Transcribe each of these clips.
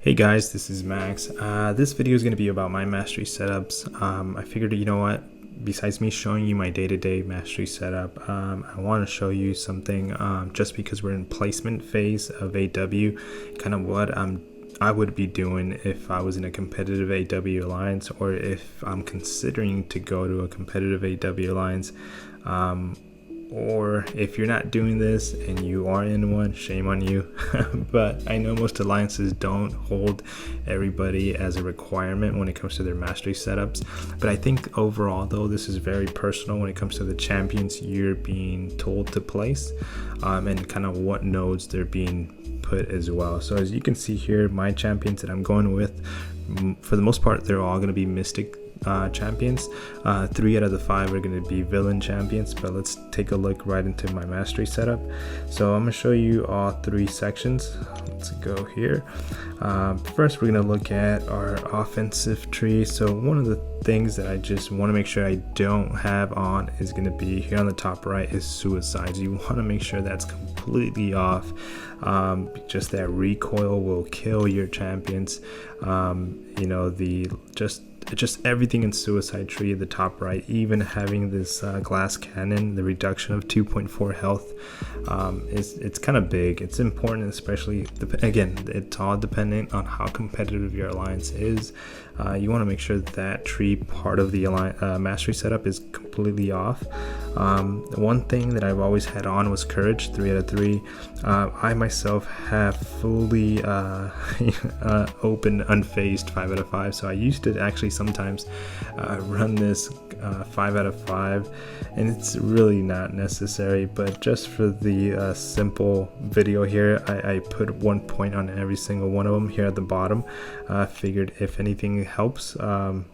Hey guys, this is Max. This video is going to be about my mastery setups. I figured, you know what, besides me showing you my day-to-day mastery setup, I want to show you something just because we're in placement phase of AW, kind of what I would be doing if I was in a competitive AW alliance, or if I'm considering to go to a competitive AW alliance. Or if you're not doing this and you are in one, shame on you. But I know most alliances don't hold everybody as a requirement when it comes to their mastery setups. But I think overall though, this is very personal when it comes to the champions you're being told to place, and kind of what nodes they're being put as well. So as you can see here, my champions that I'm going with, for the most part, they're all going to be Mystic champions. 3 out of the 5 are going to be villain champions, but let's take a look right into my mastery setup. So I'm going to show you all 3 sections. Let's go here. First, we're going to look at our offensive tree. So one of the things that I just want to make sure I don't have on is going to be here on the top right is suicides. You want to make sure that's completely off. Just that recoil will kill your champions. You know, just everything in suicide tree at the top right, even having this glass cannon, the reduction of 2.4 health, it's kind of big. It's important, especially again, it's all dependent on how competitive your alliance is. You want to make sure that tree part of the mastery setup is completely off. The one thing that I've always had on was courage, 3 out of 3. I myself have fully open unfazed 5 out of 5, so I used to actually sometimes run this 5 out of 5, and it's really not necessary, but just for the simple video here, I put 1 point on every single one of them here at the bottom. Figured if anything helps,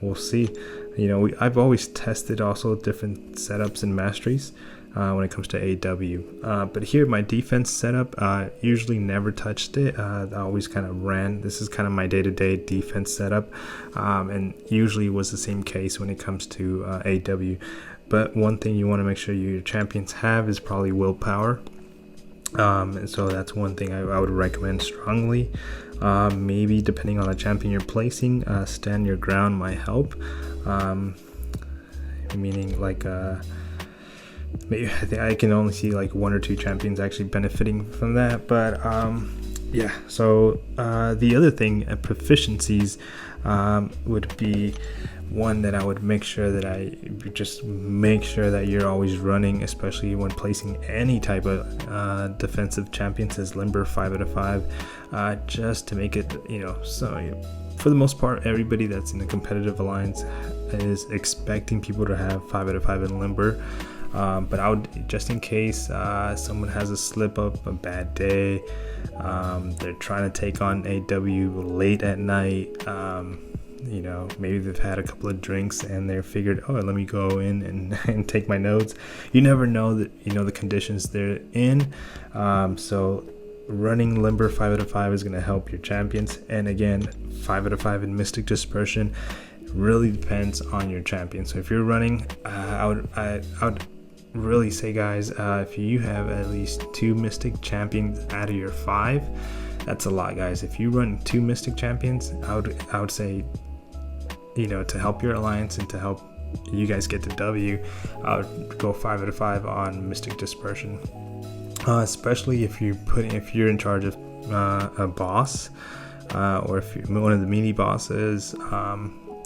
we'll see. You know, I've always tested also different setups and masteries when it comes to AW, but here my defense setup, usually never touched it. I always kind of ran. This is kind of my day-to-day defense setup, and usually was the same case when it comes to AW. But one thing you want to make sure your champions have is probably willpower, and so that's one thing I would recommend strongly. Maybe depending on the champion you're placing, stand your ground might help, meaning like maybe I think I can only see like 1 or 2 champions actually benefiting from that. But yeah, so the other thing, proficiencies, would be one that I would make sure that make sure that you're always running, especially when placing any type of defensive champions as limber 5 out of 5, just to make it, you know, so for the most part everybody that's in a competitive alliance is expecting people to have 5 out of 5 in limber. But I would, just in case someone has a slip up, a bad day, they're trying to take on AW late at night, you know, maybe they've had a couple of drinks and they're figured, oh, let me go in and take my nodes. You never know that, you know, the conditions they're in. So running limber 5 out of 5 is going to help your champions. And again, 5 out of 5 in mystic dispersion really depends on your champion. So if you're running, I would really say, guys, if you have at least 2 mystic champions out of your 5, that's a lot, guys. If you run 2 mystic champions, I would say, you know, to help your alliance and to help you guys get the W, I would go 5 out of 5 on mystic dispersion, especially if you're in charge of a boss, or if you're one of the mini bosses,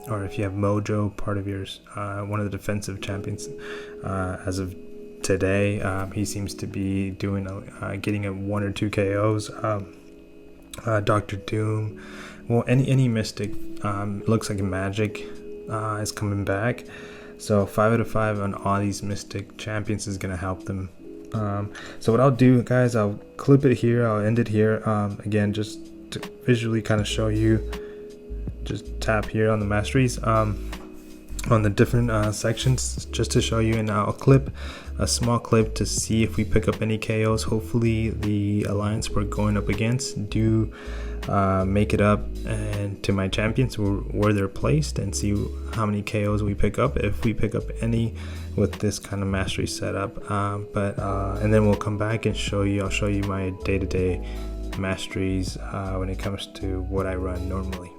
or if you have Mojo, part of yours, one of the defensive champions. As of today, he seems to be doing getting a 1 or 2 KOs. Dr. Doom, well, any mystic, looks like magic is coming back. So 5 out of 5 on all these mystic champions is gonna help them. So what I'll do, guys, I'll clip it here. I'll end it here. Again, just to visually kind of show you. Just tap here on the masteries, on the different sections, just to show you, and I'll clip a small clip to see if we pick up any KOs. Hopefully the alliance we're going up against do make it up and to my champions where they're placed, and see how many KOs we pick up, if we pick up any with this kind of mastery setup. And then we'll come back and I'll show you my day-to-day masteries when it comes to what I run normally.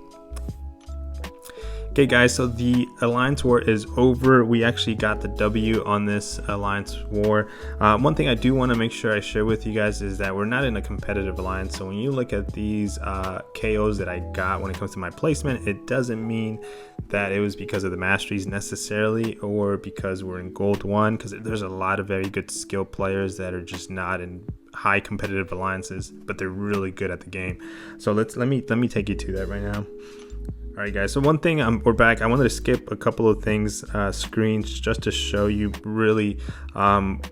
Okay guys, so the Alliance War is over. We actually got the W on this Alliance War. One thing I do want to make sure I share with you guys is that we're not in a competitive alliance. So when you look at these KOs that I got when it comes to my placement, it doesn't mean that it was because of the masteries necessarily, or because we're in Gold 1, because there's a lot of very good skill players that are just not in high competitive alliances, but they're really good at the game. So let me take you to that right now. All right guys, so one thing, we're back. I wanted to skip a couple of things, screens, just to show you really not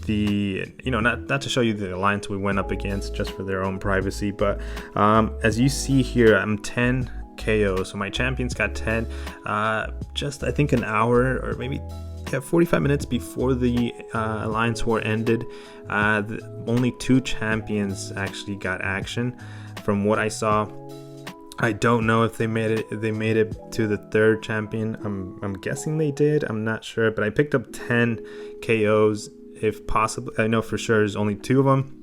to show you the alliance we went up against just for their own privacy, but as you see here, I'm 10 KO, so my champions got 10 just I think an hour or maybe 45 minutes before the Alliance War ended. Only 2 champions actually got action from what I saw. I don't know if they made it to the 3rd champion. I'm guessing they did. I'm not sure, but I picked up 10 KOs if possible. I know for sure there's only 2 of them,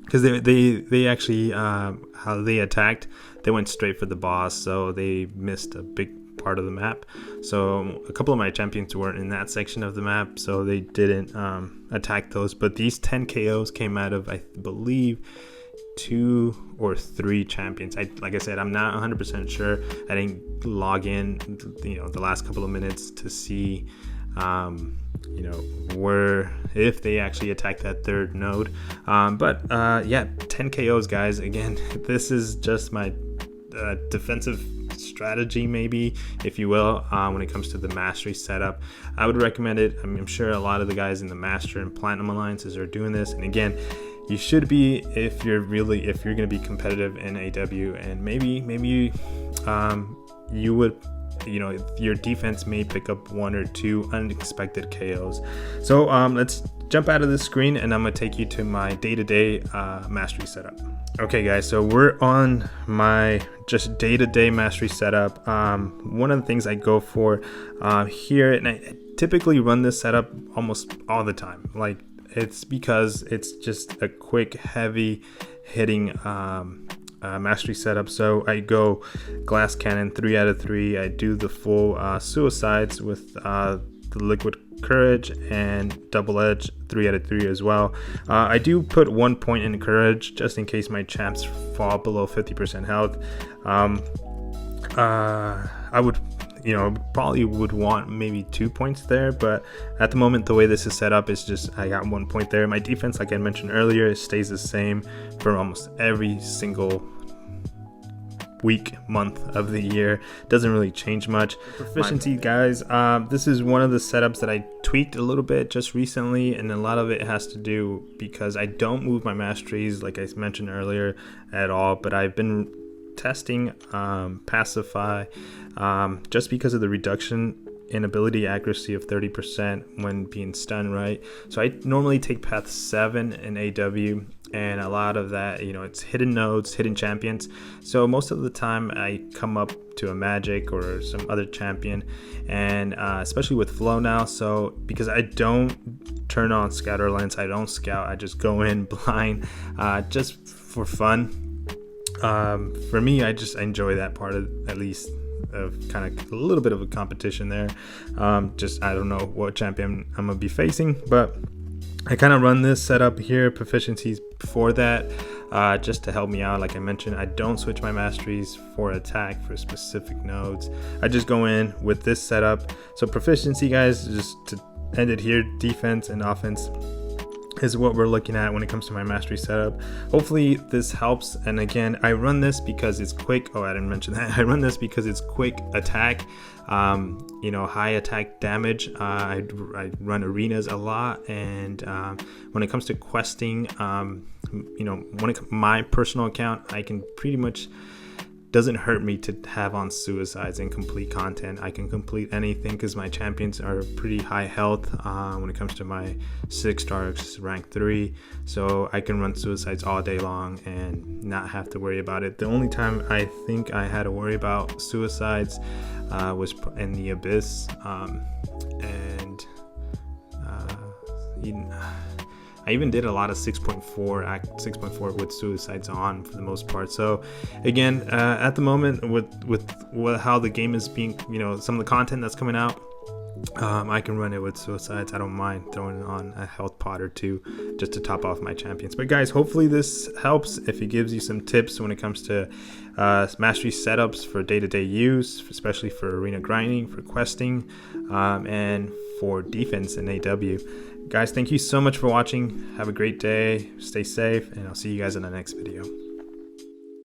because they actually how they attacked, they went straight for the boss, so they missed a big part of the map. So a couple of my champions weren't in that section of the map, so they didn't attack those. But these 10 KOs came out of, I believe, 2 or 3 champions. Like I said, I'm not 100% sure. I didn't log in, the last couple of minutes to see, where if they actually attacked that 3rd node. But 10 KOs, guys. Again, this is just my defensive strategy, maybe, if you will, when it comes to the mastery setup. I would recommend it. I'm sure a lot of the guys in the Master and Platinum Alliances are doing this, and again, you should be if you're going to be competitive in AW, and maybe you would, your defense may pick up 1 or 2 unexpected KOs. So let's jump out of the screen, and I'm gonna take you to my day-to-day mastery setup. Okay guys, so we're on my just day-to-day mastery setup. One of the things I go for here, and I typically run this setup almost all the time, it's because it's just a quick, heavy hitting mastery setup. So I go glass cannon 3 out of 3. I do the full suicides with the liquid courage, and double edge 3 out of 3 as well. I do put 1 point in courage just in case my champs fall below 50% health. I would probably would want maybe 2 points there, but at the moment the way this is set up is just I got 1 point there. My defense, like I mentioned earlier, it stays the same for almost every single week, month of the year. Doesn't really change much. Proficiency, guys, this is one of the setups that I tweaked a little bit just recently, and a lot of it has to do because I don't move my masteries like I mentioned earlier at all, but I've been testing Pacify just because of the reduction in ability accuracy of 30% when being stunned, right? So I normally take path 7 in AW, and a lot of that, it's hidden nodes, hidden champions. So most of the time I come up to a magic or some other champion, and especially with flow now, so because I don't turn on scatter lens, I don't scout, I just go in blind just for fun. For me, I just enjoy that part of, at least, of kind of a little bit of a competition there. Just I don't know what champion I'm gonna be facing, but I kind of run this setup here, proficiencies before that, just to help me out. Like I mentioned, I don't switch my masteries for attack for specific nodes. I just go in with this setup. So proficiency, guys, just to end it here, defense and offense is what we're looking at when it comes to my mastery setup. Hopefully this helps. And again, I run this because it's quick. I didn't mention that. I run this because it's quick attack, high attack damage. I run arenas a lot, and when it comes to questing, my personal account, I can pretty much, doesn't hurt me to have on suicides and complete content. I can complete anything because my champions are pretty high health when it comes to my 6 stars rank 3, so I can run suicides all day long and not have to worry about it. The only time I think I had to worry about suicides was in the Abyss, I even did a lot of 6.4 with suicides on for the most part. So again, at the moment with how the game is being, some of the content that's coming out, I can run it with suicides. I don't mind throwing it on a health pot or two just to top off my champions. But guys, hopefully this helps. If it gives you some tips when it comes to mastery setups for day-to-day use, especially for arena grinding, for questing, and for defense in AW. Guys, thank you so much for watching. Have a great day. Stay safe, and I'll see you guys in the next video.